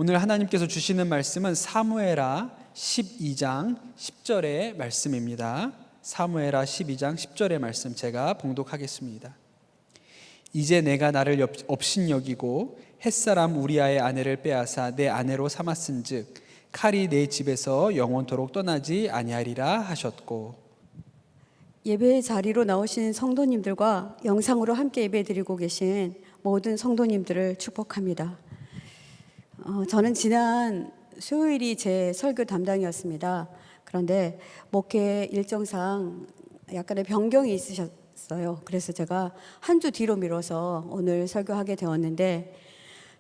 오늘 하나님께서 주시는 말씀은 사무엘하 12장 10절의 말씀입니다. 사무엘하 12장 10절의 말씀 제가 봉독하겠습니다. 이제 내가 나를 업신여기고 햇사람 우리아의 아내를 빼앗아 내 아내로 삼았은즉 칼이 내 집에서 영원토록 떠나지 아니하리라 하셨고. 예배의 자리로 나오신 성도님들과 영상으로 함께 예배드리고 계신 모든 성도님들을 축복합니다. 저는 지난 수요일이 제 설교 담당이었습니다. 그런데 목회 일정상 약간의 변경이 있으셨어요. 그래서 제가 한 주 뒤로 미뤄서 오늘 설교하게 되었는데,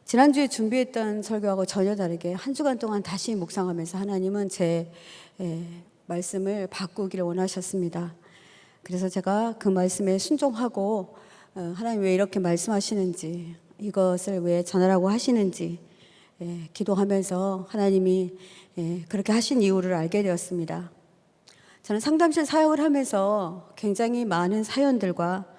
지난주에 준비했던 설교하고 전혀 다르게 한 주간 동안 다시 묵상하면서 하나님은 제 말씀을 바꾸기를 원하셨습니다. 그래서 제가 그 말씀에 순종하고 하나님 왜 이렇게 말씀하시는지, 이것을 왜 전하라고 하시는지 기도하면서 하나님이 그렇게 하신 이유를 알게 되었습니다. 저는 상담실 사역을 하면서 굉장히 많은 사연들과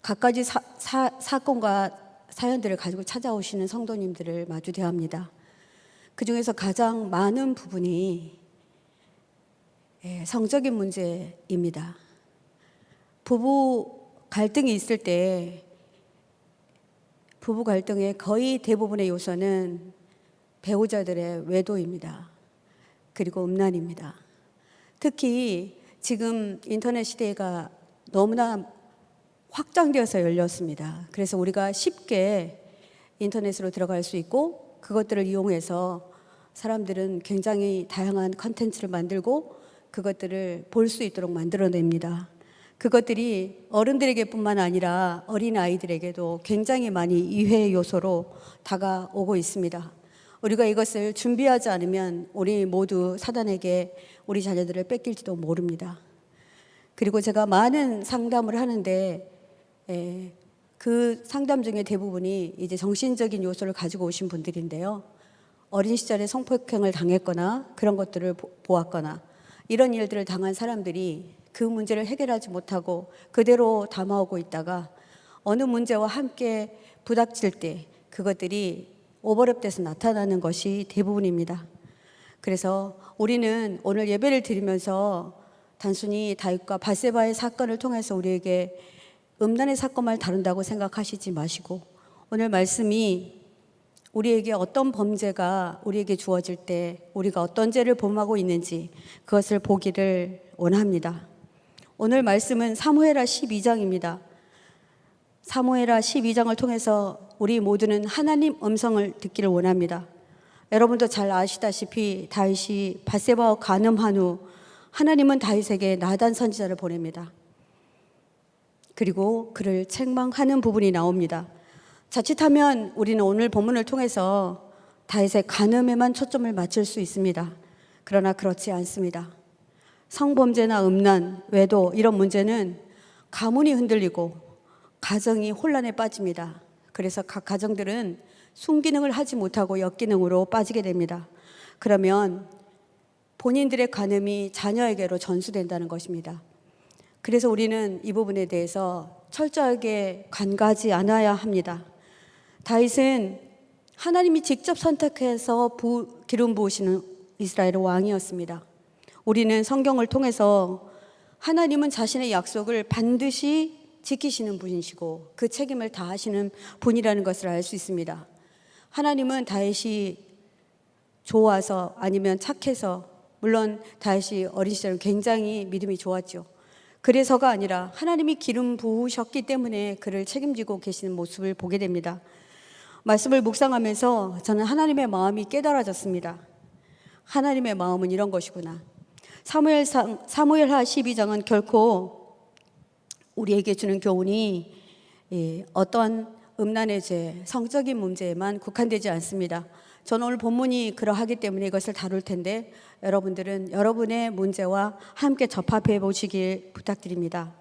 갖가지 사건과 사연들을 가지고 찾아오시는 성도님들을 마주 대합니다. 그 중에서 가장 많은 부분이 성적인 문제입니다. 부부 갈등이 있을 때 부부 갈등의 거의 대부분의 요소는 배우자들의 외도입니다. 그리고 음란입니다. 특히 지금 인터넷 시대가 너무나 확장되어서 열렸습니다. 그래서 우리가 쉽게 인터넷으로 들어갈 수 있고, 그것들을 이용해서 사람들은 굉장히 다양한 컨텐츠를 만들고 그것들을 볼 수 있도록 만들어냅니다. 그것들이 어른들에게 뿐만 아니라 어린 아이들에게도 굉장히 많이 이해 요소로 다가오고 있습니다. 우리가 이것을 준비하지 않으면 우리 모두 사단에게 우리 자녀들을 뺏길지도 모릅니다. 그리고 제가 많은 상담을 하는데 그 상담 중에 대부분이 이제 정신적인 요소를 가지고 오신 분들인데요. 어린 시절에 성폭행을 당했거나 그런 것들을 보았거나 이런 일들을 당한 사람들이 그 문제를 해결하지 못하고 그대로 담아오고 있다가 어느 문제와 함께 부닥칠 때 그것들이 오버랩돼서 나타나는 것이 대부분입니다. 그래서 우리는 오늘 예배를 드리면서 단순히 다윗과 밧세바의 사건을 통해서 우리에게 음란의 사건만 다룬다고 생각하시지 마시고, 오늘 말씀이 우리에게 어떤 범죄가 우리에게 주어질 때 우리가 어떤 죄를 범하고 있는지 그것을 보기를 원합니다. 오늘 말씀은 사무엘하 12장입니다. 사무엘하 12장을 통해서 우리 모두는 하나님 음성을 듣기를 원합니다. 여러분도 잘 아시다시피 다윗이 밧세바와 간음한 후 하나님은 다윗에게 나단 선지자를 보냅니다. 그리고 그를 책망하는 부분이 나옵니다. 자칫하면 우리는 오늘 본문을 통해서 다윗의 간음에만 초점을 맞출 수 있습니다. 그러나 그렇지 않습니다. 성범죄나 음란, 외도 이런 문제는 가문이 흔들리고 가정이 혼란에 빠집니다. 그래서 각 가정들은 순기능을 하지 못하고 역기능으로 빠지게 됩니다. 그러면 본인들의 간음이 자녀에게로 전수된다는 것입니다. 그래서 우리는 이 부분에 대해서 철저하게 관가하지 않아야 합니다. 다윗은 하나님이 직접 선택해서 기름 부으시는 이스라엘의 왕이었습니다. 우리는 성경을 통해서 하나님은 자신의 약속을 반드시 지키시는 분이시고 그 책임을 다하시는 분이라는 것을 알 수 있습니다. 하나님은 다윗이 좋아서 아니면 착해서, 물론 다윗이 어린 시절 굉장히 믿음이 좋았죠. 그래서가 아니라 하나님이 기름 부으셨기 때문에 그를 책임지고 계시는 모습을 보게 됩니다. 말씀을 묵상하면서 저는 하나님의 마음이 깨달아졌습니다. 하나님의 마음은 이런 것이구나. 사무엘하 12장은 결코 우리에게 주는 교훈이 어떤 음란의 죄, 성적인 문제에만 국한되지 않습니다. 저는 오늘 본문이 그러하기 때문에 이것을 다룰 텐데 여러분들은 여러분의 문제와 함께 접합해 보시길 부탁드립니다.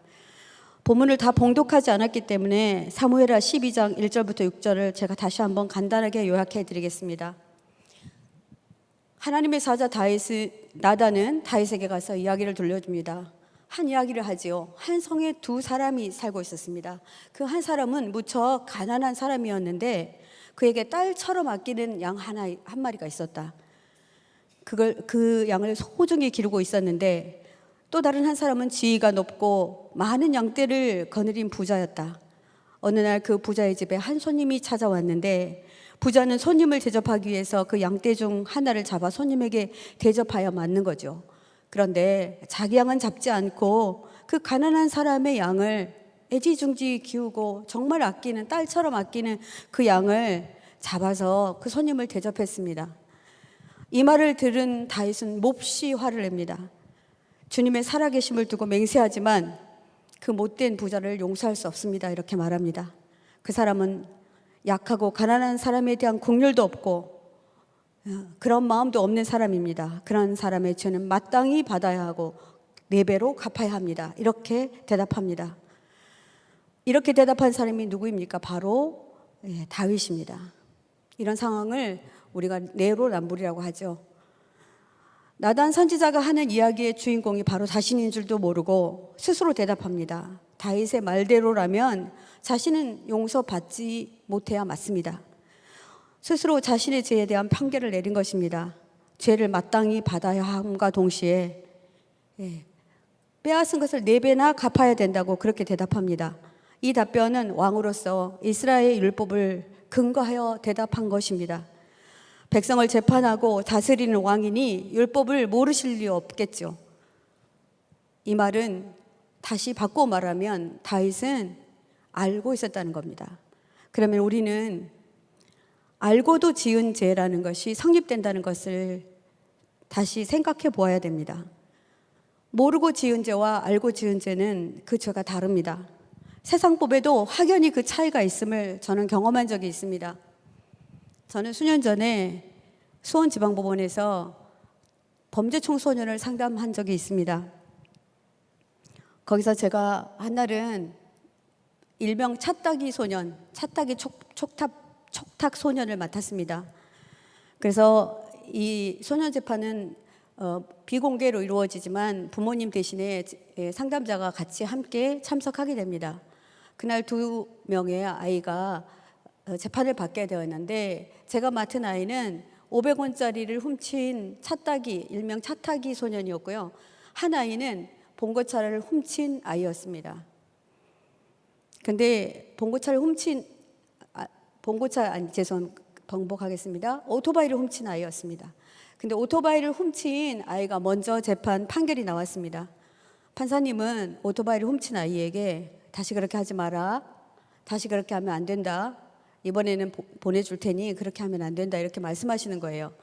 본문을 다 봉독하지 않았기 때문에 사무엘하 12장 1절부터 6절을 제가 다시 한번 간단하게 요약해 드리겠습니다. 하나님의 사자 나단은 다윗에게 가서 이야기를 들려줍니다. 한 이야기를 하지요. 한 성에 두 사람이 살고 있었습니다. 그 한 사람은 무척 가난한 사람이었는데 그에게 딸처럼 아끼는 양 한 마리가 있었다. 그 양을 소중히 기르고 있었는데 또 다른 한 사람은 지위가 높고 많은 양떼를 거느린 부자였다. 어느 날 그 부자의 집에 한 손님이 찾아왔는데 부자는 손님을 대접하기 위해서 그 양떼 중 하나를 잡아 손님에게 대접하여 맞는 거죠. 그런데 자기 양은 잡지 않고 그 가난한 사람의 양을 애지중지 키우고 정말 아끼는, 딸처럼 아끼는 그 양을 잡아서 그 손님을 대접했습니다. 이 말을 들은 다윗은 몹시 화를 냅니다. 주님의 살아계심을 두고 맹세하지만 그 못된 부자를 용서할 수 없습니다. 이렇게 말합니다. 그 사람은 약하고 가난한 사람에 대한 긍휼도 없고 그런 마음도 없는 사람입니다. 그런 사람의 죄는 마땅히 받아야 하고 4배로 갚아야 합니다. 이렇게 대답합니다. 이렇게 대답한 사람이 누구입니까? 바로 다윗입니다. 이런 상황을 우리가 내로남불이라고 하죠. 나단 선지자가 하는 이야기의 주인공이 바로 자신인 줄도 모르고 스스로 대답합니다. 다윗의 말대로라면 자신은 용서받지 못해야 맞습니다. 스스로 자신의 죄에 대한 판결을 내린 것입니다. 죄를 마땅히 받아야 함과 동시에 빼앗은 것을 4배나 갚아야 된다고 그렇게 대답합니다. 이 답변은 왕으로서 이스라엘 율법을 근거하여 대답한 것입니다. 백성을 재판하고 다스리는 왕이니 율법을 모르실 리 없겠죠. 이 말은 다시 바꿔 말하면 다윗은 알고 있었다는 겁니다. 그러면 우리는 알고도 지은 죄라는 것이 성립된다는 것을 다시 생각해 보아야 됩니다. 모르고 지은 죄와 알고 지은 죄는 그 죄가 다릅니다. 세상법에도 확연히 그 차이가 있음을 저는 경험한 적이 있습니다. 저는 수년 전에 수원지방법원에서 범죄 청소년을 상담한 적이 있습니다. 거기서 제가 한날은 일명 찻따기 소년, 찻따기 촉탁 소년을 맡았습니다. 그래서 이 소년 재판은 비공개로 이루어지지만 부모님 대신에 상담자가 같이 함께 참석하게 됩니다. 그날 2명의 아이가 재판을 받게 되었는데 제가 맡은 아이는 500원짜리를 훔친 찻따기, 일명 찻따기 소년이었고요. 한 아이는 봉고차를 훔친 아이였습니다. 근데 번복하겠습니다. 오토바이를 훔친 아이였습니다. 근데 오토바이를 훔친 아이가 먼저 재판 판결이 나왔습니다. 판사님은 오토바이를 훔친 아이에게 다시 그렇게 하지 마라. 다시 그렇게 하면 안 된다. 이번에는 보내줄 테니 그렇게 하면 안 된다. 이렇게 말씀하시는 거예요.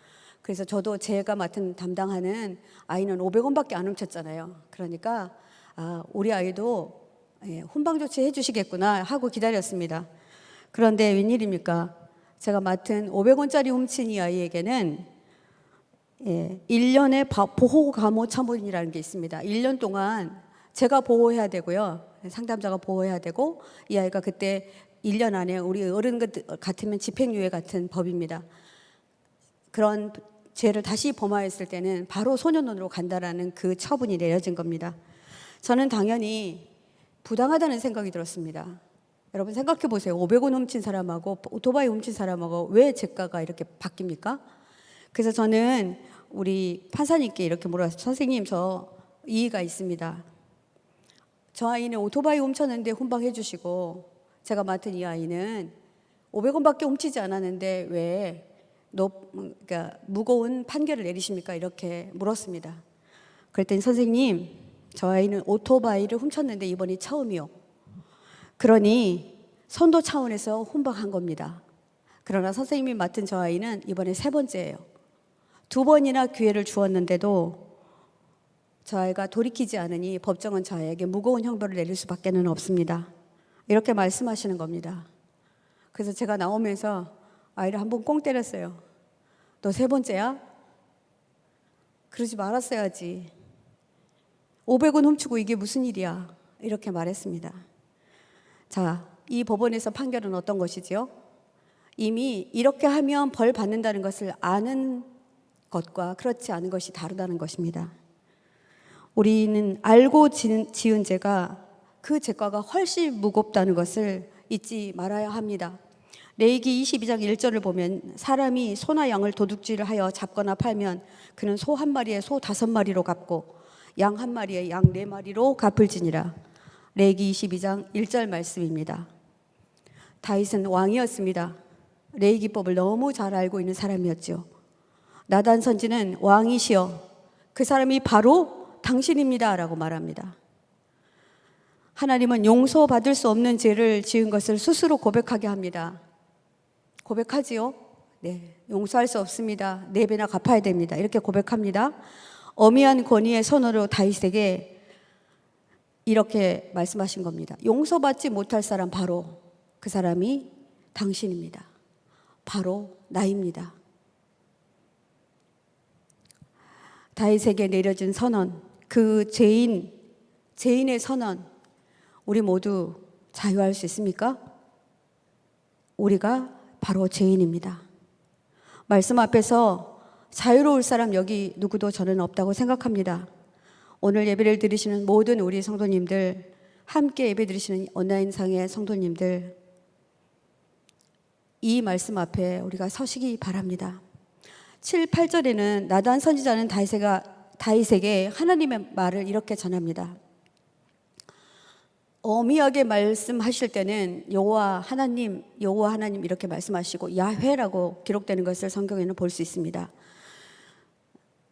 그래서 저도 제가 담당하는 아이는 500원밖에 안 훔쳤잖아요. 그러니까 우리 아이도 훈방 조치 해주시겠구나 하고 기다렸습니다. 그런데 웬일입니까? 제가 맡은 500원짜리 훔친 이 아이에게는 1년의 보호 감호 처분이라는 게 있습니다. 1년 동안 제가 보호해야 되고요. 상담자가 보호해야 되고 이 아이가 그때 1년 안에 우리 어른 같으면 집행유예 같은 법입니다. 그런 죄를 다시 범하였을 때는 바로 소년원으로 간다라는 그 처분이 내려진 겁니다. 저는 당연히 부당하다는 생각이 들었습니다. 여러분 생각해 보세요. 500원 훔친 사람하고 오토바이 훔친 사람하고 왜 죄가가 이렇게 바뀝니까? 그래서 저는 우리 판사님께 이렇게 물어봤어요. 선생님, 저 이의가 있습니다. 저 아이는 오토바이 훔쳤는데 훈방해 주시고 제가 맡은 이 아이는 500원밖에 훔치지 않았는데 왜 그러니까 무거운 판결을 내리십니까? 이렇게 물었습니다. 그랬더니 선생님, 저 아이는 오토바이를 훔쳤는데 이번이 처음이요. 그러니 선도 차원에서 훈방한 겁니다. 그러나 선생님이 맡은 저 아이는 이번에 3번째예요. 2번이나 기회를 주었는데도 저 아이가 돌이키지 않으니 법정은 저 아이에게 무거운 형벌을 내릴 수밖에 없습니다. 이렇게 말씀하시는 겁니다. 그래서 제가 나오면서 아이를 한번 꽁 때렸어요. 너 3번째야? 그러지 말았어야지. 500원 훔치고 이게 무슨 일이야? 이렇게 말했습니다. 자, 이 법원에서 판결은 어떤 것이지요? 이미 이렇게 하면 벌 받는다는 것을 아는 것과 그렇지 않은 것이 다르다는 것입니다. 우리는 알고 지은 죄가 그 죄과가 훨씬 무겁다는 것을 잊지 말아야 합니다. 레위기 22장 1절을 보면 사람이 소나 양을 도둑질하여 잡거나 팔면 그는 소 한 마리에 소 5마리로 갚고 양 한 마리에 양 4마리로 갚을지니라. 레위기 22장 1절 말씀입니다. 다윗은 왕이었습니다. 레위기법을 너무 잘 알고 있는 사람이었죠. 나단 선지는 왕이시여 그 사람이 바로 당신입니다 라고 말합니다. 하나님은 용서받을 수 없는 죄를 지은 것을 스스로 고백하게 합니다. 고백하지요? 네, 용서할 수 없습니다. 4배나 갚아야 됩니다. 이렇게 고백합니다. 어미한 권위의 선언으로 다윗에게 이렇게 말씀하신 겁니다. 용서받지 못할 사람 바로 그 사람이 당신입니다. 바로 나입니다. 다윗에게 내려진 선언, 그 죄인의 선언, 우리 모두 자유할 수 있습니까? 우리가 바로 죄인입니다. 말씀 앞에서 자유로울 사람 여기 누구도 저는 없다고 생각합니다. 오늘 예배를 드리시는 모든 우리 성도님들, 함께 예배 드리시는 온라인상의 성도님들, 이 말씀 앞에 우리가 서시기 바랍니다. 7, 8절에는 나단 선지자는 다윗에게 하나님의 말을 이렇게 전합니다. 어미하게 말씀하실 때는 여호와 하나님 이렇게 말씀하시고 야훼라고 기록되는 것을 성경에는 볼 수 있습니다.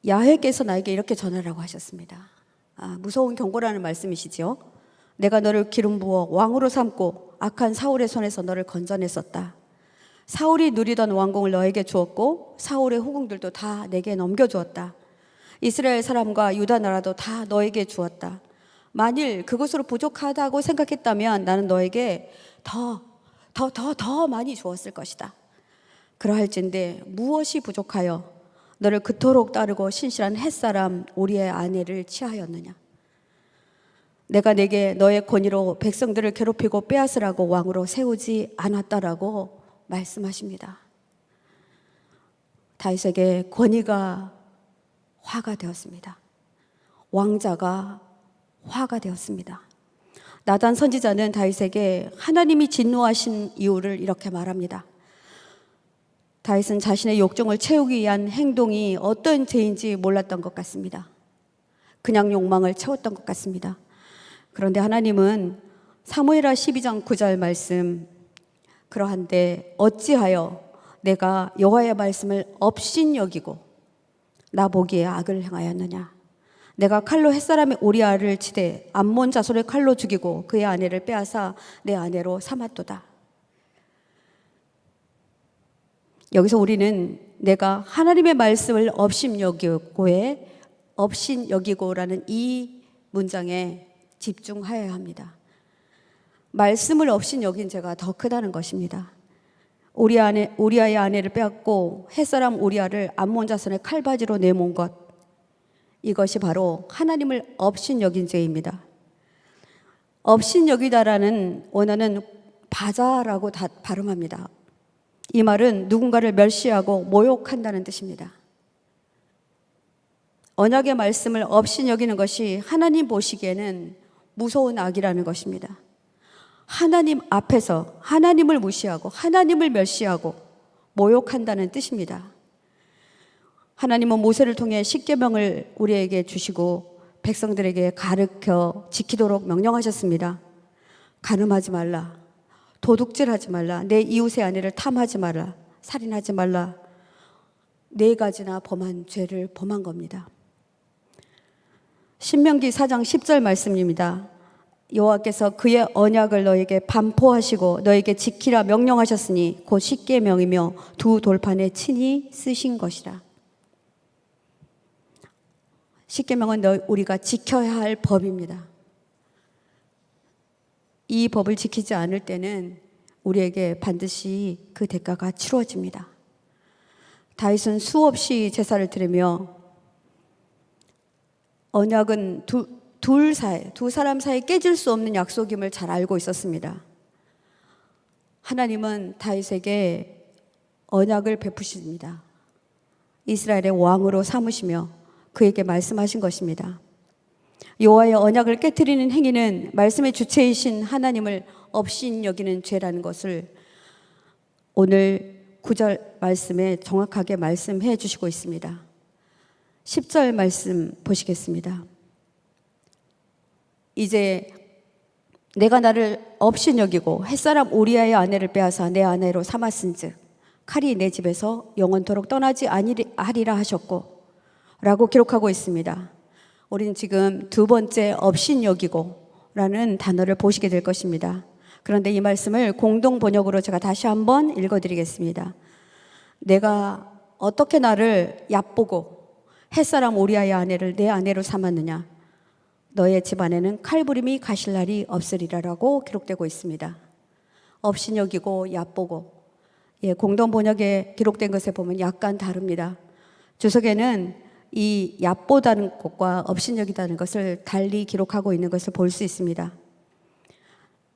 야훼께서 나에게 이렇게 전하라고 하셨습니다. 무서운 경고라는 말씀이시죠. 내가 너를 기름 부어 왕으로 삼고 악한 사울의 손에서 너를 건져냈었다. 사울이 누리던 왕궁을 너에게 주었고 사울의 후궁들도 다 내게 넘겨주었다. 이스라엘 사람과 유다 나라도 다 너에게 주었다. 만일 그것으로 부족하다고 생각했다면 나는 너에게 더 많이 주었을 것이다. 그러할진대 무엇이 부족하여 너를 그토록 따르고 신실한 햇사람 우리의 아내를 취하였느냐. 내가 내게 너의 권위로 백성들을 괴롭히고 빼앗으라고 왕으로 세우지 않았다라고 말씀하십니다. 다윗에게 권위가 화가 되었습니다. 왕자가 화가 되었습니다. 나단 선지자는 다윗에게 하나님이 진노하신 이유를 이렇게 말합니다. 다윗은 자신의 욕정을 채우기 위한 행동이 어떤 죄인지 몰랐던 것 같습니다. 그냥 욕망을 채웠던 것 같습니다. 그런데 하나님은 사무엘하 12장 9절 말씀, 그러한데 어찌하여 내가 여호와의 말씀을 업신여기고 나 보기에 악을 행하였느냐. 내가 칼로 햇사람의 우리아를 치되 암몬 자손을 칼로 죽이고 그의 아내를 빼앗아 내 아내로 삼았도다. 여기서 우리는 내가 하나님의 말씀을 업신여기고라는 이 문장에 집중하여야 합니다. 말씀을 업신여긴 죄가 더 크다는 것입니다. 우리아의 아내를 빼앗고 햇사람 우리아를 암몬 자손의 칼바지로 내몬 것, 이것이 바로 하나님을 업신여긴 죄입니다. 업신여기다라는 원어는 바자라고 발음합니다. 이 말은 누군가를 멸시하고 모욕한다는 뜻입니다. 언약의 말씀을 업신여기는 것이 하나님 보시기에는 무서운 악이라는 것입니다. 하나님 앞에서 하나님을 무시하고 하나님을 멸시하고 모욕한다는 뜻입니다. 하나님은 모세를 통해 십계명을 우리에게 주시고 백성들에게 가르쳐 지키도록 명령하셨습니다. 간음하지 말라, 도둑질하지 말라, 내 이웃의 아내를 탐하지 말라, 살인하지 말라, 4가지나 범한 죄를 범한 겁니다. 신명기 4장 10절 말씀입니다. 여호와께서 그의 언약을 너에게 반포하시고 너에게 지키라 명령하셨으니 곧 십계명이며 2 돌판에 친히 쓰신 것이라. 십계명은 우리가 지켜야 할 법입니다. 이 법을 지키지 않을 때는 우리에게 반드시 그 대가가 치루어집니다. 다윗은 수없이 제사를 드리며 언약은 두 사람 사이 깨질 수 없는 약속임을 잘 알고 있었습니다. 하나님은 다윗에게 언약을 베푸십니다. 이스라엘의 왕으로 삼으시며 그에게 말씀하신 것입니다. 여호와의 언약을 깨트리는 행위는 말씀의 주체이신 하나님을 업신여기는 죄라는 것을 오늘 9절 말씀에 정확하게 말씀해 주시고 있습니다. 10절 말씀 보시겠습니다. 이제 내가 나를 업신여기고 햇사람 우리아의 아내를 빼앗아 내 아내로 삼았은즉 칼이 내 집에서 영원토록 떠나지 아니하리라 하셨고 라고 기록하고 있습니다. 우리는 지금 두 번째 업신여기고 라는 단어를 보시게 될 것입니다. 그런데 이 말씀을 공동 번역으로 제가 다시 한번 읽어드리겠습니다. 내가 어떻게 나를 얕보고 햇사람 우리아의 아내를 내 아내로 삼았느냐. 너의 집안에는 칼부림이 가실 날이 없으리라라고 기록되고 있습니다. 업신여기고 얕보고, 공동 번역에 기록된 것에 보면 약간 다릅니다. 주석에는 이 얕보다는 것과 업신여기다는 것을 달리 기록하고 있는 것을 볼 수 있습니다.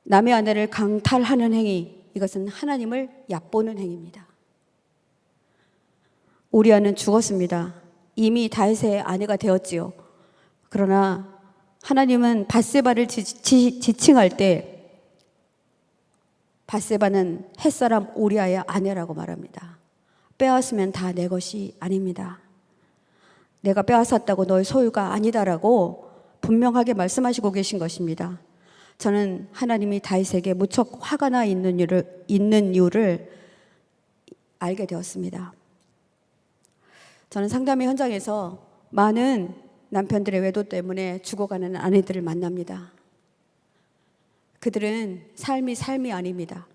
남의 아내를 강탈하는 행위, 이것은 하나님을 얕보는 행위입니다. 우리아는 죽었습니다. 이미 다윗의 아내가 되었지요. 그러나 하나님은 밧세바를 지칭할 때 밧세바는 햇사람 우리아의 아내라고 말합니다. 빼앗으면 다 내 것이 아닙니다. 내가 빼앗았다고 너의 소유가 아니다라고 분명하게 말씀하시고 계신 것입니다. 저는 하나님이 다윗에게 무척 화가 나 있는 이유를 알게 되었습니다. 저는 상담의 현장에서 많은 남편들의 외도 때문에 죽어가는 아내들을 만납니다. 그들은 삶이 아닙니다.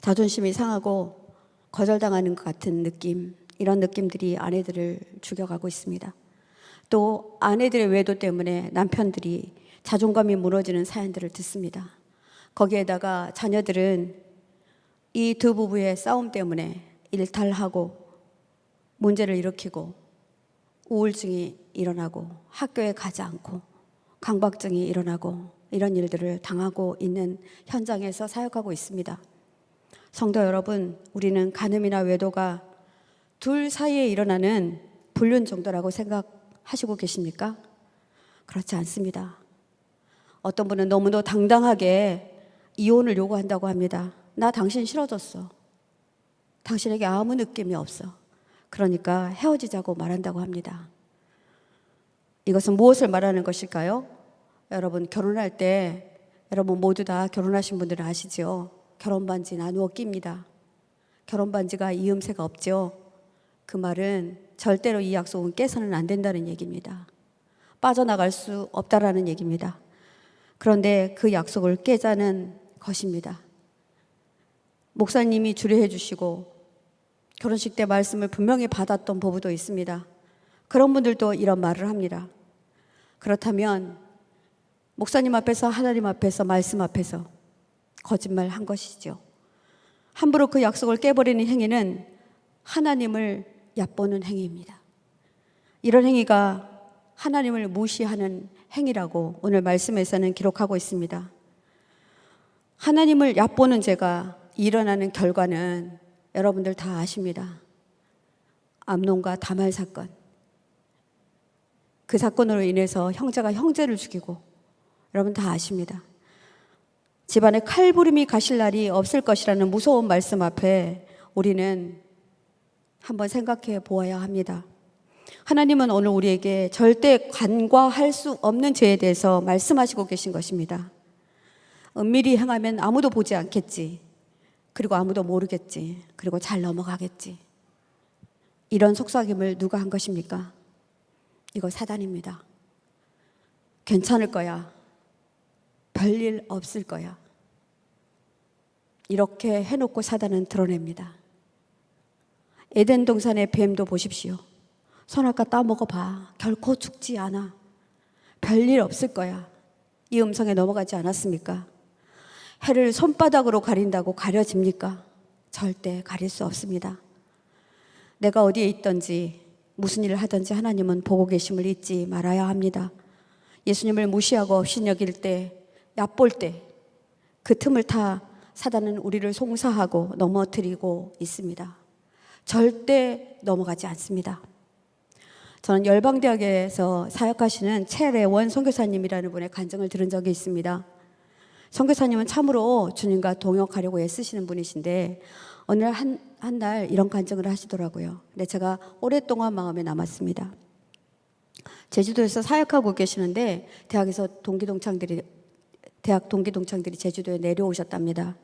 자존심이 상하고 거절당하는 것 같은 느낌, 이런 느낌들이 아내들을 죽여가고 있습니다. 또 아내들의 외도 때문에 남편들이 자존감이 무너지는 사연들을 듣습니다. 거기에다가 자녀들은 이 두 부부의 싸움 때문에 일탈하고 문제를 일으키고 우울증이 일어나고 학교에 가지 않고 강박증이 일어나고 이런 일들을 당하고 있는 현장에서 사역하고 있습니다. 성도 여러분, 우리는 간음이나 외도가 둘 사이에 일어나는 불륜 정도라고 생각하시고 계십니까? 그렇지 않습니다. 어떤 분은 너무도 당당하게 이혼을 요구한다고 합니다. 나 당신 싫어졌어. 당신에게 아무 느낌이 없어. 그러니까 헤어지자고 말한다고 합니다. 이것은 무엇을 말하는 것일까요? 여러분, 결혼할 때 여러분 모두 다 결혼하신 분들은 아시죠? 결혼반지 나누어 낍니다. 결혼반지가 이음새가 없죠. 그 말은 절대로 이 약속은 깨서는 안 된다는 얘기입니다. 빠져나갈 수 없다라는 얘기입니다. 그런데 그 약속을 깨자는 것입니다. 목사님이 주례해 주시고 결혼식 때 말씀을 분명히 받았던 부부도 있습니다. 그런 분들도 이런 말을 합니다. 그렇다면 목사님 앞에서, 하나님 앞에서, 말씀 앞에서 거짓말 한 것이죠. 함부로 그 약속을 깨버리는 행위는 하나님을 얕보는 행위입니다. 이런 행위가 하나님을 무시하는 행위라고 오늘 말씀에서는 기록하고 있습니다. 하나님을 얕보는 죄가 일어나는 결과는 여러분들 다 아십니다. 암논과 다말 사건. 그 사건으로 인해서 형제가 형제를 죽이고, 여러분 다 아십니다. 집안에 칼부림이 가실 날이 없을 것이라는 무서운 말씀 앞에 우리는 한번 생각해 보아야 합니다. 하나님은 오늘 우리에게 절대 간과할 수 없는 죄에 대해서 말씀하시고 계신 것입니다. 은밀히 행하면 아무도 보지 않겠지. 그리고 아무도 모르겠지. 그리고 잘 넘어가겠지. 이런 속삭임을 누가 한 것입니까? 이거 사단입니다. 괜찮을 거야. 별일 없을 거야. 이렇게 해놓고 사단은 드러냅니다. 에덴 동산의 뱀도 보십시오. 선악과 따먹어봐. 결코 죽지 않아. 별일 없을 거야. 이 음성에 넘어가지 않았습니까? 해를 손바닥으로 가린다고 가려집니까? 절대 가릴 수 없습니다. 내가 어디에 있든지 무슨 일을 하든지 하나님은 보고 계심을 잊지 말아야 합니다. 예수님을 무시하고 업신여길 때, 얕볼 때 그 틈을 타 사단은 우리를 송사하고 넘어뜨리고 있습니다. 절대 넘어가지 않습니다. 저는 열방대학에서 사역하시는 최래원 선교사님이라는 분의 간증을 들은 적이 있습니다. 선교사님은 참으로 주님과 동역하려고 애쓰시는 분이신데 어느 한 날 이런 간증을 하시더라고요. 근데 제가 오랫동안 마음에 남았습니다. 제주도에서 사역하고 계시는데 대학 동기동창들이 제주도에 내려오셨답니다.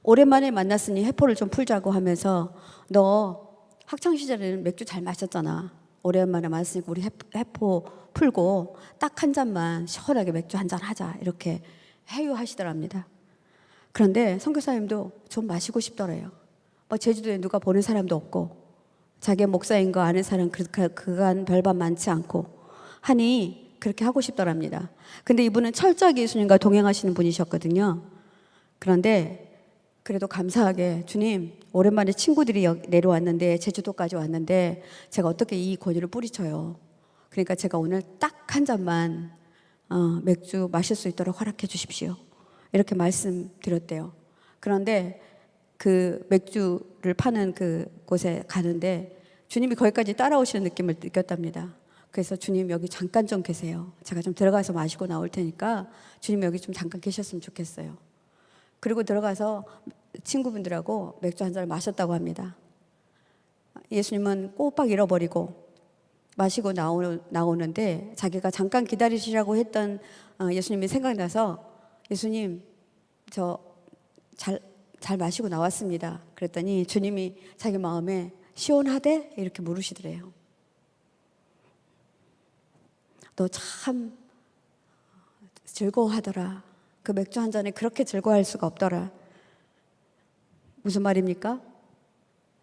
오랜만에 만났으니 해포를 좀 풀자고 하면서 너 학창시절에는 맥주 잘 마셨잖아. 오랜만에 만났으니까 우리 해포 풀고 딱 한 잔만 시원하게 맥주 한 잔 하자. 이렇게 해유하시더랍니다. 그런데 선교사님도 좀 마시고 싶더래요. 제주도에 누가 보는 사람도 없고 자기 목사인 거 아는 사람 그간 별반 많지 않고 하니 그렇게 하고 싶더랍니다. 근데 이분은 철저하게 예수님과 동행하시는 분이셨거든요. 그런데 그래도 감사하게 주님 오랜만에 친구들이 내려왔는데 제주도까지 왔는데 제가 어떻게 이 권유를 뿌리쳐요. 그러니까 제가 오늘 딱 한 잔만 맥주 마실 수 있도록 허락해 주십시오. 이렇게 말씀드렸대요. 그런데 그 맥주를 파는 그 곳에 가는데 주님이 거기까지 따라오시는 느낌을 느꼈답니다. 그래서 주님 여기 잠깐 좀 계세요. 제가 좀 들어가서 마시고 나올 테니까 주님 여기 좀 잠깐 계셨으면 좋겠어요. 그리고 들어가서 친구분들하고 맥주 한 잔을 마셨다고 합니다. 예수님은 꼬박 잃어버리고 마시고 나오는데 자기가 잠깐 기다리시라고 했던 예수님이 생각나서 예수님 저 잘 마시고 나왔습니다. 그랬더니 주님이 자기 마음에 시원하대? 이렇게 물으시더래요. 너 참 즐거워하더라. 그 맥주 한 잔에 그렇게 즐거워할 수가 없더라. 무슨 말입니까?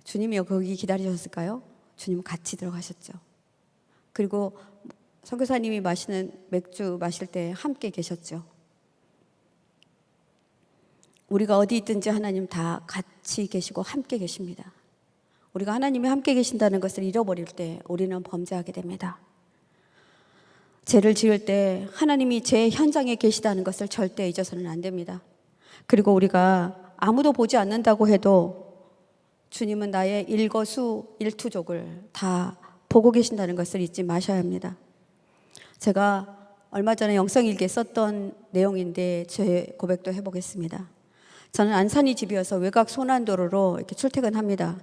주님이 거기 기다리셨을까요? 주님 같이 들어가셨죠. 그리고 선교사님이 마시는 맥주 마실 때 함께 계셨죠. 우리가 어디 있든지 하나님 다 같이 계시고 함께 계십니다. 우리가 하나님이 함께 계신다는 것을 잃어버릴 때 우리는 범죄하게 됩니다. 죄를 지을 때 하나님이 죄 현장에 계시다는 것을 절대 잊어서는 안 됩니다. 그리고 우리가 아무도 보지 않는다고 해도 주님은 나의 일거수일투족을 다 보고 계신다는 것을 잊지 마셔야 합니다. 제가 얼마 전에 영성일기에 썼던 내용인데 제 고백도 해보겠습니다. 저는 안산이 집이어서 외곽 소난도로로 이렇게 출퇴근합니다.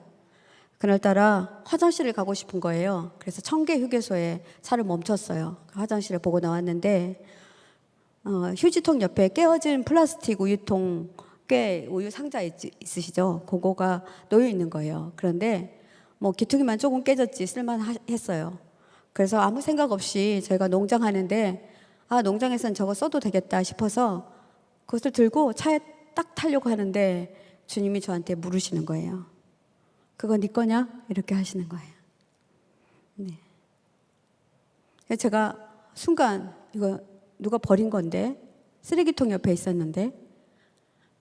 그날따라 화장실을 가고 싶은 거예요. 그래서 청계 휴게소에 차를 멈췄어요. 화장실을 보고 나왔는데 휴지통 옆에 깨어진 플라스틱 우유통 우유 상자 있으시죠? 그거가 놓여 있는 거예요. 그런데 기퉁이만 조금 깨졌지 쓸만했어요. 그래서 아무 생각 없이 저희가 농장하는데 농장에서는 저거 써도 되겠다 싶어서 그것을 들고 차에 딱 타려고 하는데 주님이 저한테 물으시는 거예요. 그거 네 거냐? 이렇게 하시는 거예요. 네. 제가 순간 이거 누가 버린 건데 쓰레기통 옆에 있었는데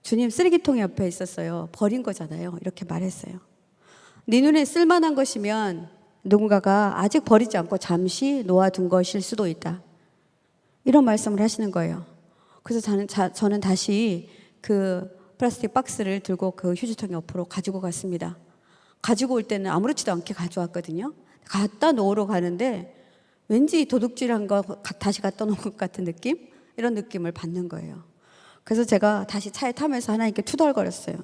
주님 쓰레기통 옆에 있었어요. 버린 거잖아요. 이렇게 말했어요. 네 눈에 쓸만한 것이면 누군가가 아직 버리지 않고 잠시 놓아둔 것일 수도 있다. 이런 말씀을 하시는 거예요. 그래서 저는 다시 그 플라스틱 박스를 들고 그 휴지통 옆으로 가지고 갔습니다. 가지고 올 때는 아무렇지도 않게 가져왔거든요. 갖다 놓으러 가는데 왠지 도둑질한 거 다시 갖다 놓은 것 같은 느낌? 이런 느낌을 받는 거예요. 그래서 제가 다시 차에 타면서 하나님께 투덜거렸어요.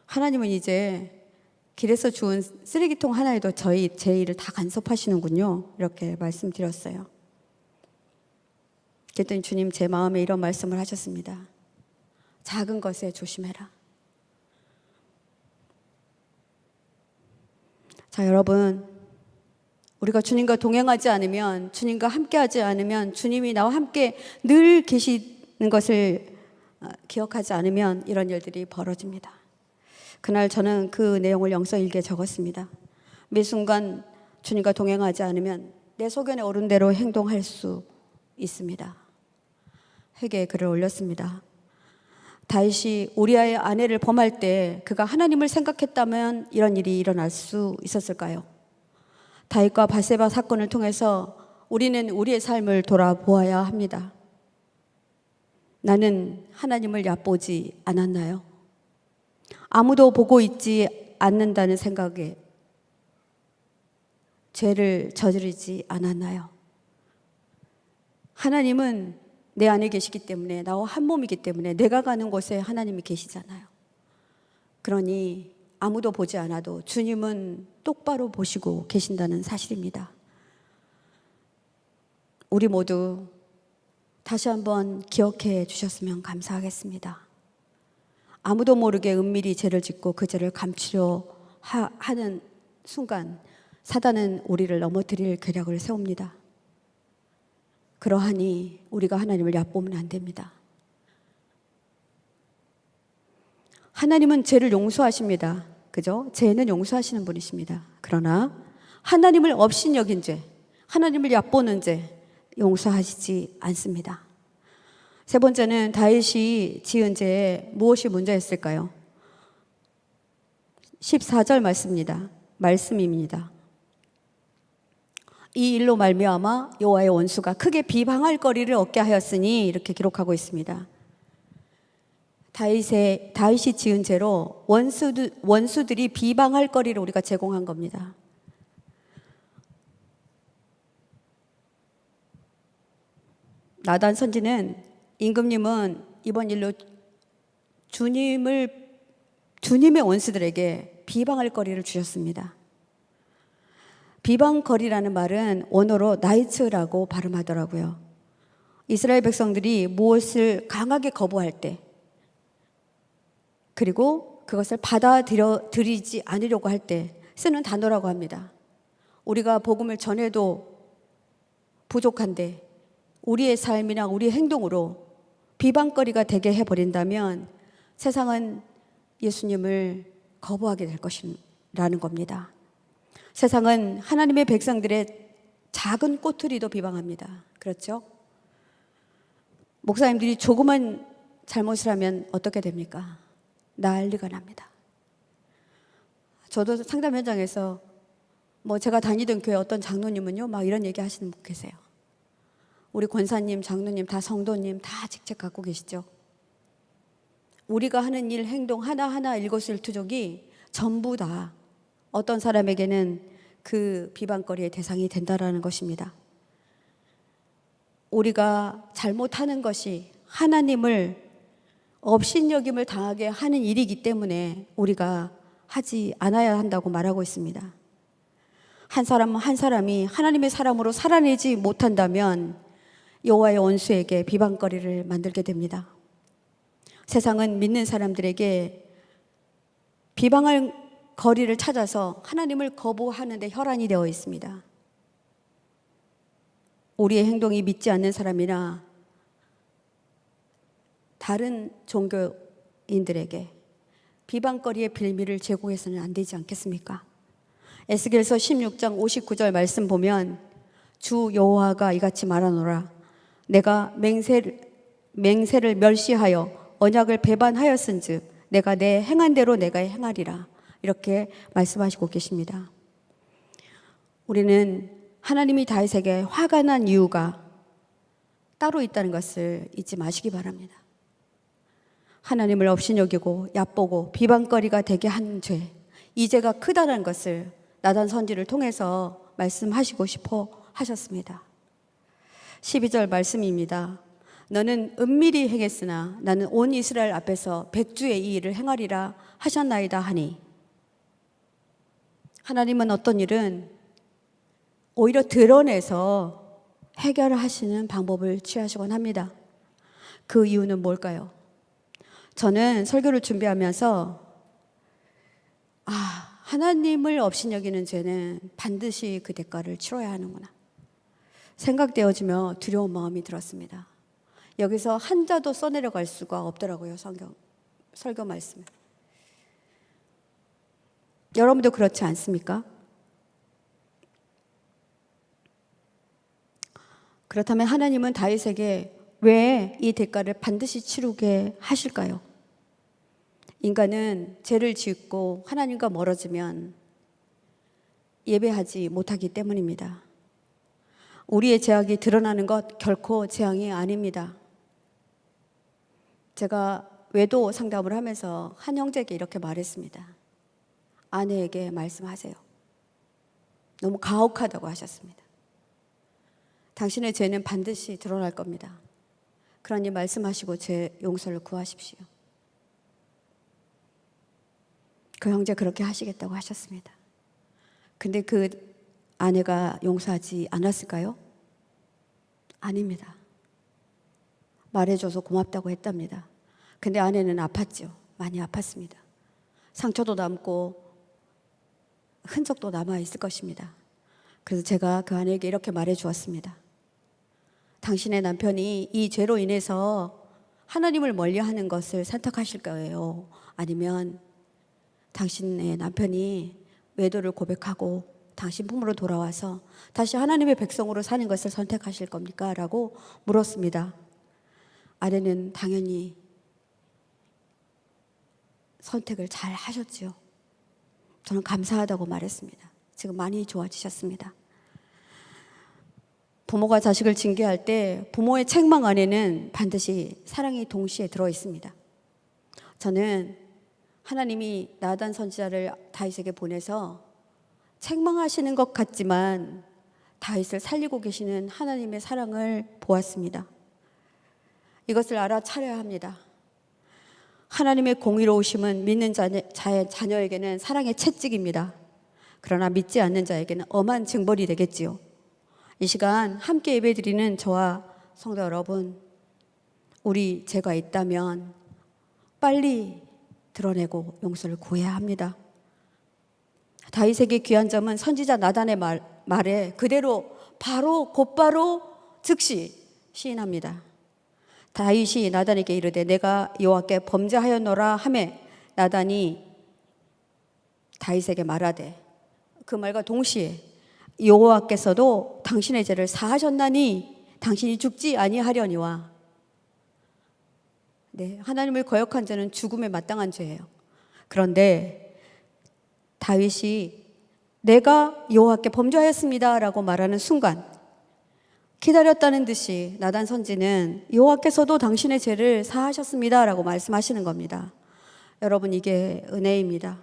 하나님은 이제 길에서 주운 쓰레기통 하나에도 제 일을 다 간섭하시는군요. 이렇게 말씀드렸어요. 그랬더니 주님 제 마음에 이런 말씀을 하셨습니다. 작은 것에 조심해라. 자, 여러분, 우리가 주님과 동행하지 않으면, 주님과 함께하지 않으면, 주님이 나와 함께 늘 계시는 것을 기억하지 않으면 이런 일들이 벌어집니다. 그날 저는 그 내용을 영성일기에 적었습니다. 매 순간 주님과 동행하지 않으면 내 소견에 오른 대로 행동할 수 있습니다. 회개의 글을 올렸습니다. 다윗이 우리아의 아내를 범할 때 그가 하나님을 생각했다면 이런 일이 일어날 수 있었을까요? 다윗과 바세바 사건을 통해서 우리는 우리의 삶을 돌아보아야 합니다. 나는 하나님을 얕보지 않았나요? 아무도 보고 있지 않는다는 생각에 죄를 저지르지 않았나요? 하나님은 내 안에 계시기 때문에, 나와 한 몸이기 때문에 내가 가는 곳에 하나님이 계시잖아요. 그러니 아무도 보지 않아도 주님은 똑바로 보시고 계신다는 사실입니다. 우리 모두 다시 한번 기억해 주셨으면 감사하겠습니다. 아무도 모르게 은밀히 죄를 짓고 그 죄를 감추려 하는 순간 사단은 우리를 넘어뜨릴 계략을 세웁니다. 그러하니 우리가 하나님을 얕보면 안 됩니다. 하나님은 죄를 용서하십니다. 그죠? 죄는 용서하시는 분이십니다. 그러나 하나님을 업신여긴 죄, 하나님을 얕보는 죄 용서하시지 않습니다. 세 번째는 다윗이 지은 죄에 무엇이 문제였을까요? 14절 말씀입니다. 이 일로 말미암아 여호와의 원수가 크게 비방할 거리를 얻게 하였으니, 이렇게 기록하고 있습니다. 다윗이 지은 죄로 원수들이 비방할 거리를 우리가 제공한 겁니다. 나단 선지는 임금님은 이번 일로 주님의 원수들에게 비방할 거리를 주셨습니다. 비방거리라는 말은 원어로 나이츠라고 발음하더라고요. 이스라엘 백성들이 무엇을 강하게 거부할 때, 그리고 그것을 받아들이지 않으려고 할 때 쓰는 단어라고 합니다. 우리가 복음을 전해도 부족한데 우리의 삶이나 우리의 행동으로 비방거리가 되게 해버린다면 세상은 예수님을 거부하게 될 것이라는 겁니다. 세상은 하나님의 백성들의 작은 꼬투리도 비방합니다. 그렇죠? 목사님들이 조그만 잘못을 하면 어떻게 됩니까? 난리가 납니다. 저도 상담 현장에서 제가 다니던 교회 어떤 장로님은요, 막 이런 얘기 하시는 분 계세요. 우리 권사님, 장로님, 다 성도님 다 직책 갖고 계시죠? 우리가 하는 일, 행동 하나하나 일거수일투족이 전부 다 어떤 사람에게는 그 비방거리의 대상이 된다라는 것입니다. 우리가 잘못하는 것이 하나님을 업신여김을 당하게 하는 일이기 때문에 우리가 하지 않아야 한다고 말하고 있습니다. 한 사람이 하나님의 사람으로 살아내지 못한다면 여호와의 원수에게 비방거리를 만들게 됩니다. 세상은 믿는 사람들에게 비방할 거리를 찾아서 하나님을 거부하는 데 혈안이 되어 있습니다. 우리의 행동이 믿지 않는 사람이나 다른 종교인들에게 비방거리의 빌미를 제공해서는 안 되지 않겠습니까? 에스겔서 16장 59절 말씀 보면 주 여호와가 이같이 말하노라. 내가 맹세를 멸시하여 언약을 배반하였은즉 내가 내 행한 대로 내가 행하리라. 이렇게 말씀하시고 계십니다. 우리는 하나님이 다윗에게 화가 난 이유가 따로 있다는 것을 잊지 마시기 바랍니다. 하나님을 업신여기고 얕보고 비방거리가 되게 한 죄, 이 죄가 크다는 것을 나단 선지를 통해서 말씀하시고 싶어 하셨습니다. 12절 말씀입니다. 너는 은밀히 행했으나 나는 온 이스라엘 앞에서 백주의 이 일을 행하리라 하셨나이다 하니, 하나님은 어떤 일은 오히려 드러내서 해결하시는 방법을 취하시곤 합니다. 그 이유는 뭘까요? 저는 설교를 준비하면서 하나님을 업신여기는 죄는 반드시 그 대가를 치러야 하는구나 생각되어지며 두려운 마음이 들었습니다. 여기서 한자도 써내려갈 수가 없더라고요. 설교 말씀을. 여러분도 그렇지 않습니까? 그렇다면 하나님은 다윗에게 왜 이 대가를 반드시 치르게 하실까요? 인간은 죄를 짓고 하나님과 멀어지면 예배하지 못하기 때문입니다. 우리의 죄악이 드러나는 것 결코 재앙이 아닙니다. 제가 외도 상담을 하면서 한 형제에게 이렇게 말했습니다. 아내에게 말씀하세요. 너무 가혹하다고 하셨습니다. 당신의 죄는 반드시 드러날 겁니다. 그러니 말씀하시고 제 용서를 구하십시오. 그 형제 그렇게 하시겠다고 하셨습니다. 근데 그 아내가 용서하지 않았을까요? 아닙니다. 말해줘서 고맙다고 했답니다. 근데 아내는 아팠죠. 많이 아팠습니다. 상처도 남고 흔적도 남아 있을 것입니다. 그래서 제가 그 아내에게 이렇게 말해 주었습니다. 당신의 남편이 이 죄로 인해서 하나님을 멀리하는 것을 선택하실 거예요? 아니면 당신의 남편이 외도를 고백하고 당신 품으로 돌아와서 다시 하나님의 백성으로 사는 것을 선택하실 겁니까? 라고 물었습니다. 아내는 당연히 선택을 잘 하셨죠. 저는 감사하다고 말했습니다. 지금 많이 좋아지셨습니다. 부모가 자식을 징계할 때 부모의 책망 안에는 반드시 사랑이 동시에 들어 있습니다. 저는 하나님이 나단 선지자를 다윗에게 보내서 책망하시는 것 같지만 다윗을 살리고 계시는 하나님의 사랑을 보았습니다. 이것을 알아차려야 합니다. 하나님의 공의로우심은 믿는 자녀에게는 사랑의 채찍입니다. 그러나 믿지 않는 자에게는 엄한 징벌이 되겠지요. 이 시간 함께 예배드리는 저와 성도 여러분, 우리 죄가 있다면 빨리 드러내고 용서를 구해야 합니다. 다윗에게 귀한 점은 선지자 나단의 말에 그대로 곧바로 즉시 시인합니다. 다윗이 나단에게 이르되 내가 여호와께 범죄하였노라 하매 나단이 다윗에게 말하되 그 말과 동시에 여호와께서도 당신의 죄를 사하셨나니 당신이 죽지 아니하려니와. 네, 하나님을 거역한 죄는 죽음에 마땅한 죄예요. 그런데 다윗이 내가 여호와께 범죄하였습니다라고 말하는 순간 기다렸다는 듯이 나단 선지는 여호와께서도 당신의 죄를 사하셨습니다라고 말씀하시는 겁니다. 여러분, 이게 은혜입니다.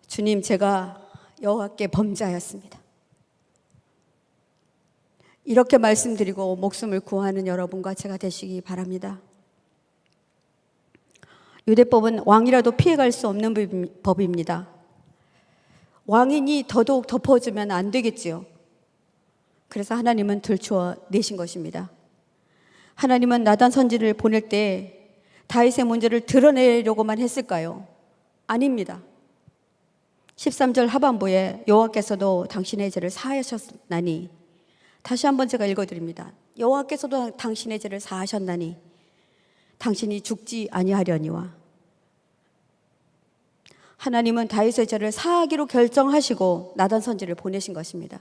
주님, 제가 여호와께 범죄하였습니다. 이렇게 말씀드리고 목숨을 구하는 여러분과 제가 되시기 바랍니다. 유대법은 왕이라도 피해갈 수 없는 법입니다. 왕인이 더더욱 덮어주면 안 되겠지요. 그래서 하나님은 들추어 내신 것입니다. 하나님은 나단 선지를 보낼 때 다윗의 문제를 드러내려고만 했을까요? 아닙니다. 13절 하반부에 여호와께서도 당신의 죄를 사하셨나니, 다시 한번 제가 읽어드립니다. 여호와께서도 당신의 죄를 사하셨나니 당신이 죽지 아니하려니와. 하나님은 다윗의 죄를 사하기로 결정하시고 나단 선지를 보내신 것입니다.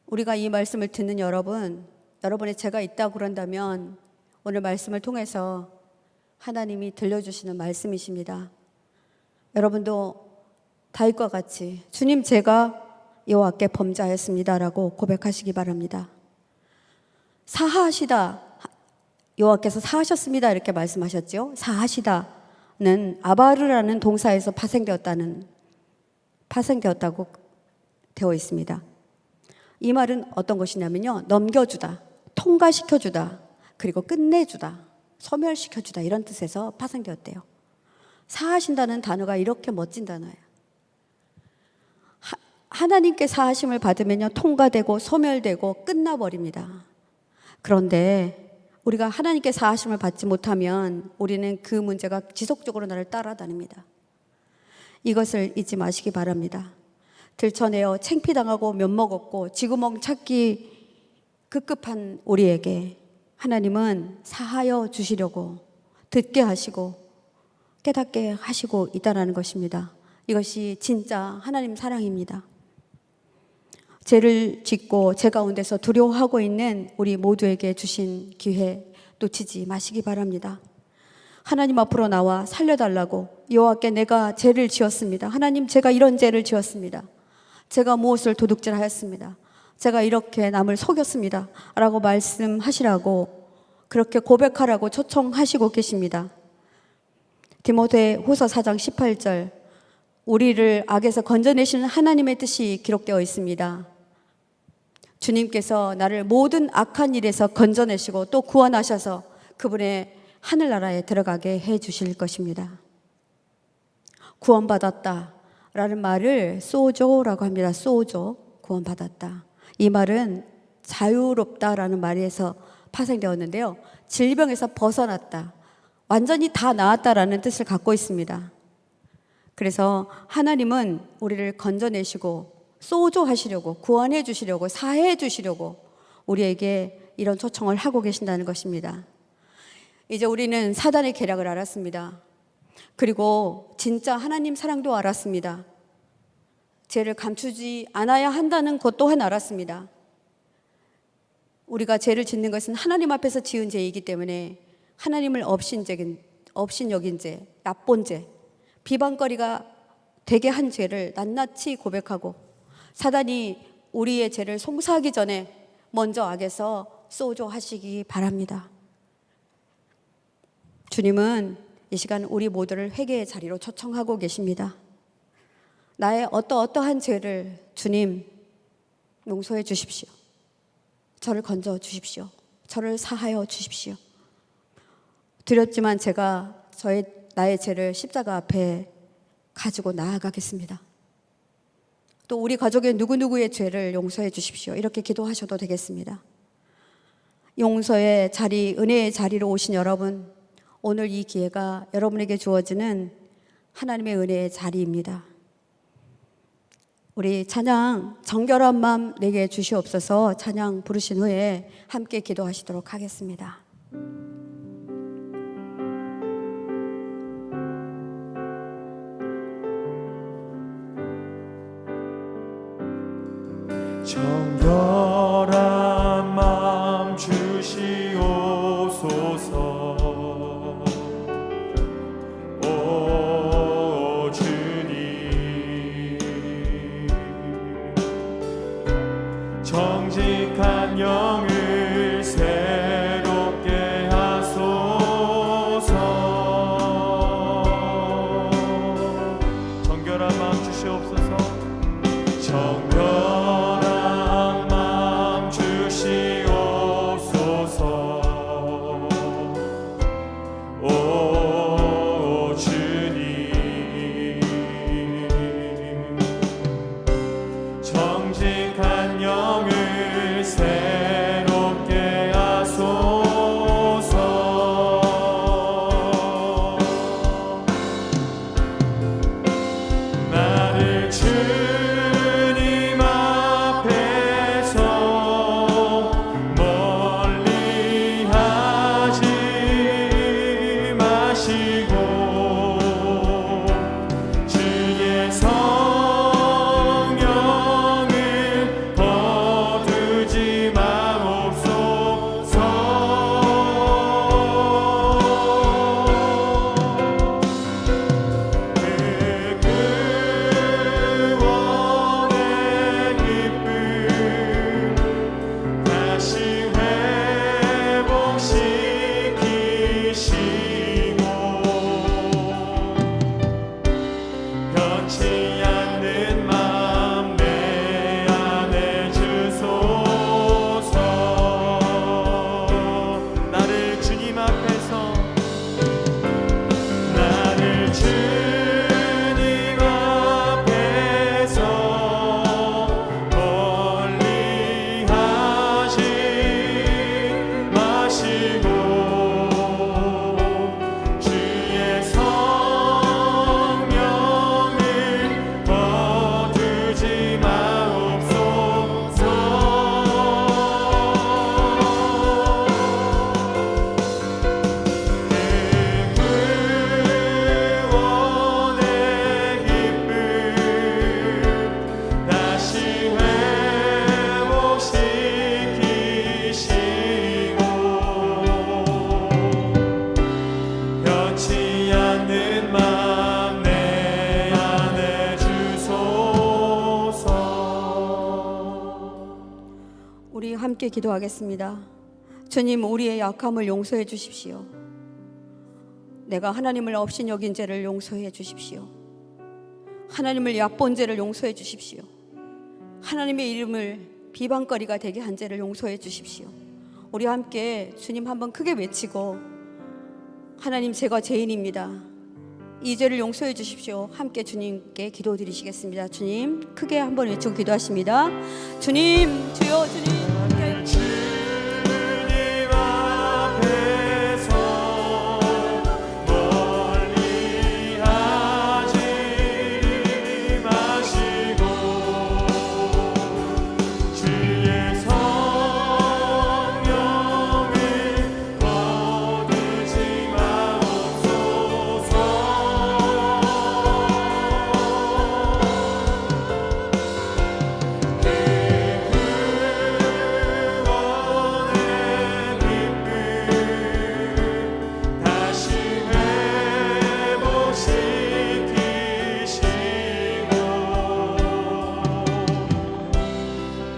우리가 이 말씀을 듣는 여러분의 죄가 있다고 그런다면 오늘 말씀을 통해서 하나님이 들려주시는 말씀이십니다. 여러분도 다윗과 같이 주님, 제가 여호와께 범죄하였습니다라고 고백하시기 바랍니다. 사하시다, 여호와께서 사하셨습니다 이렇게 말씀하셨죠. 사하시다는 아바르라는 동사에서 파생되었다고 되어 있습니다. 이 말은 어떤 것이냐면요, 넘겨주다, 통과시켜주다, 그리고 끝내주다, 소멸시켜주다, 이런 뜻에서 파생되었대요. 사하신다는 단어가 이렇게 멋진 단어예요. 하나님께 사하심을 받으면요, 통과되고 소멸되고 끝나버립니다. 그런데 우리가 하나님께 사하심을 받지 못하면 우리는 그 문제가 지속적으로 나를 따라다닙니다. 이것을 잊지 마시기 바랍니다. 들쳐내어 창피당하고 면목없고 지구멍 찾기 급급한 우리에게 하나님은 사하여 주시려고 듣게 하시고 깨닫게 하시고 있다는 것입니다. 이것이 진짜 하나님 사랑입니다. 죄를 짓고 죄 가운데서 두려워하고 있는 우리 모두에게 주신 기회 놓치지 마시기 바랍니다. 하나님 앞으로 나와 살려달라고, 여호와께 내가 죄를 지었습니다. 하나님, 제가 이런 죄를 지었습니다. 제가 무엇을 도둑질하였습니다. 제가 이렇게 남을 속였습니다 라고 말씀하시라고, 그렇게 고백하라고 초청하시고 계십니다. 디모데후서 4장 18절, 우리를 악에서 건져내시는 하나님의 뜻이 기록되어 있습니다. 주님께서 나를 모든 악한 일에서 건져내시고 또 구원하셔서 그분의 하늘나라에 들어가게 해 주실 것입니다. 구원받았다 라는 말을 소조라고 합니다. 소조, 구원받았다. 이 말은 자유롭다라는 말에서 파생되었는데요. 질병에서 벗어났다, 완전히 다 나았다라는 뜻을 갖고 있습니다. 그래서 하나님은 우리를 건져내시고 소조하시려고, 구원해 주시려고, 사해 주시려고 우리에게 이런 초청을 하고 계신다는 것입니다. 이제 우리는 사단의 계략을 알았습니다. 그리고 진짜 하나님 사랑도 알았습니다. 죄를 감추지 않아야 한다는 것 또한 알았습니다. 우리가 죄를 짓는 것은 하나님 앞에서 지은 죄이기 때문에 하나님을 업신 여긴 죄, 얕본 죄, 비방거리가 되게 한 죄를 낱낱이 고백하고 사단이 우리의 죄를 송사하기 전에 먼저 악에서 소조하시기 바랍니다. 주님은 이 시간 우리 모두를 회개의 자리로 초청하고 계십니다. 나의 어떠한 죄를 주님 용서해 주십시오. 저를 건져 주십시오. 저를 사하여 주십시오. 두렵지만 제가 나의 죄를 십자가 앞에 가지고 나아가겠습니다. 또 우리 가족의 누구누구의 죄를 용서해 주십시오. 이렇게 기도하셔도 되겠습니다. 용서의 자리, 은혜의 자리로 오신 여러분, 오늘 이 기회가 여러분에게 주어지는 하나님의 은혜의 자리입니다. 우리 찬양 정결한 마음 내게 주시옵소서 찬양 부르신 후에 함께 기도하시도록 하겠습니다. 정결한 마음 주시옵소서. 오 주님, 정직한 영을 새롭게 하소서. 정결한 마음 주시옵소서. 정결한 마음 주시옵소서. 오 주님, 정직한 영을 새롭게 하소서. 나를 주님 앞에서 멀리 하지 마시고 주의 성령을 거두지 마옵소서. 구원의 기쁨 다시 회복시키시고 변치 않는 마음 내 안에 주소서. 나를 주님 앞에서 나를 주님 앞에서 멀리 하지 마시고 주의 성령을 거두지 마옵소서. 구원의 기쁨 다시 회복시키시고 변치 않는 마음 내 안에 주소서. 우리 함께 기도하겠습니다. 주님, 우리의 약함을 용서해 주십시오. 내가 하나님을 없인 여긴 죄를 용서해 주십시오. 하나님을 얕본 죄를 용서해 주십시오. 하나님의 이름을 비방거리가 되게 한 죄를 용서해 주십시오. 우리 함께 주님 한번 크게 외치고, 하나님 제가 죄인입니다, 이 죄를 용서해 주십시오. 함께 주님께 기도드리시겠습니다. 주님 크게 한번 외치고 기도하십니다. 주님, 주여, 주님 함께 하여 주십시오. 주님 앞에서 멀리 하지 마시고 주의 성령을 거두지 마옵소서. 다시 회복시키시고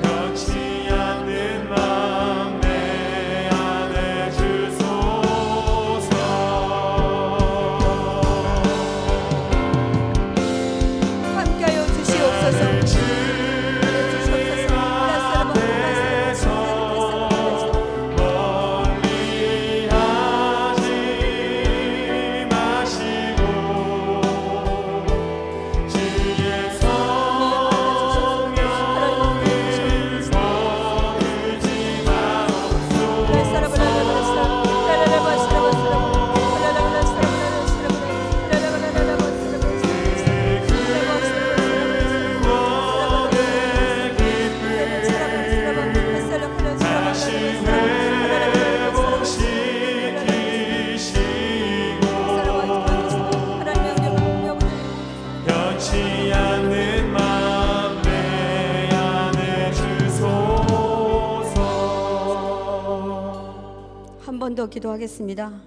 변치 않는 마음 내 안에 주소서. 함께하여 주시옵소서. 멀리 하지 마시고 주의 성령을 거두지 다시 회복시키시고 변치 않는 마음 내 안에 주소서. 한 번 더 기도하겠습니다.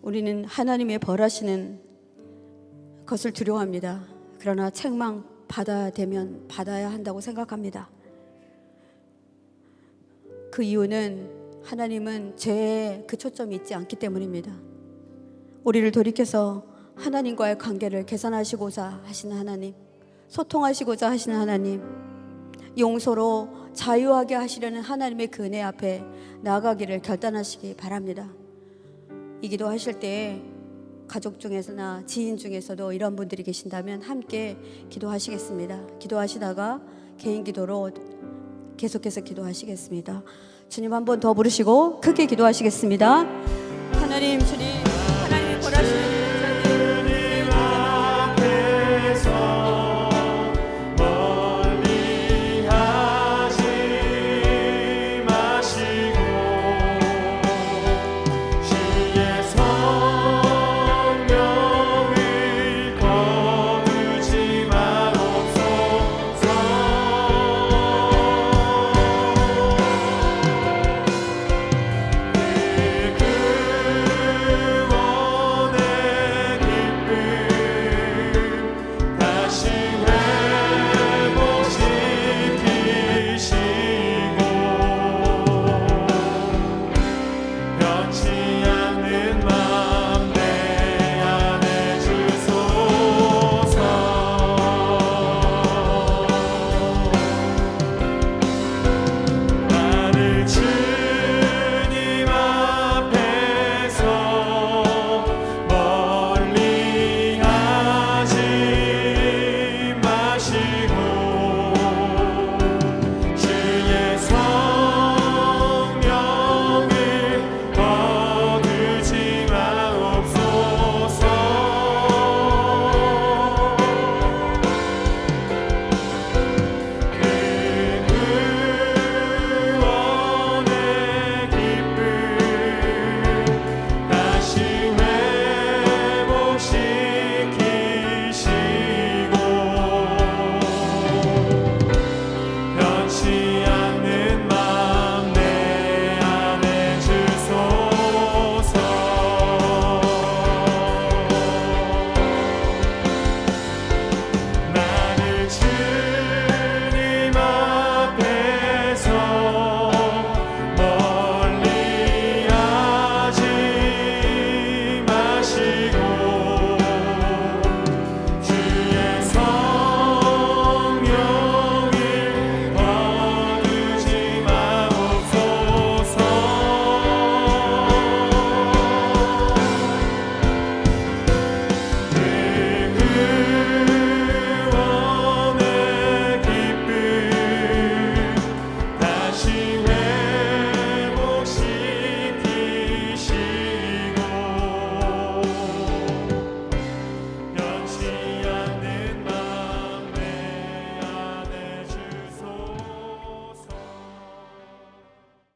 우리는 하나님의 벌하시는 것을 두려워합니다. 그러나 책망 받아야 되면 받아야 한다고 생각합니다. 그 이유는 하나님은 죄에 그 초점이 있지 않기 때문입니다. 우리를 돌이켜서 하나님과의 관계를 개선하시고자 하시는 하나님, 소통하시고자 하시는 하나님, 용서로 자유하게 하시려는 하나님의 그 은혜 앞에 나아가기를 결단하시기 바랍니다. 이 기도 하실 때 가족 중에서나 지인 중에서도 이런 분들이 계신다면 함께 기도하시겠습니다. 기도하시다가 개인 기도로 계속해서 기도하시겠습니다. 주님 한 번 더 부르시고 크게 기도하시겠습니다. 하나님, 주님, 하나님이 벌하시는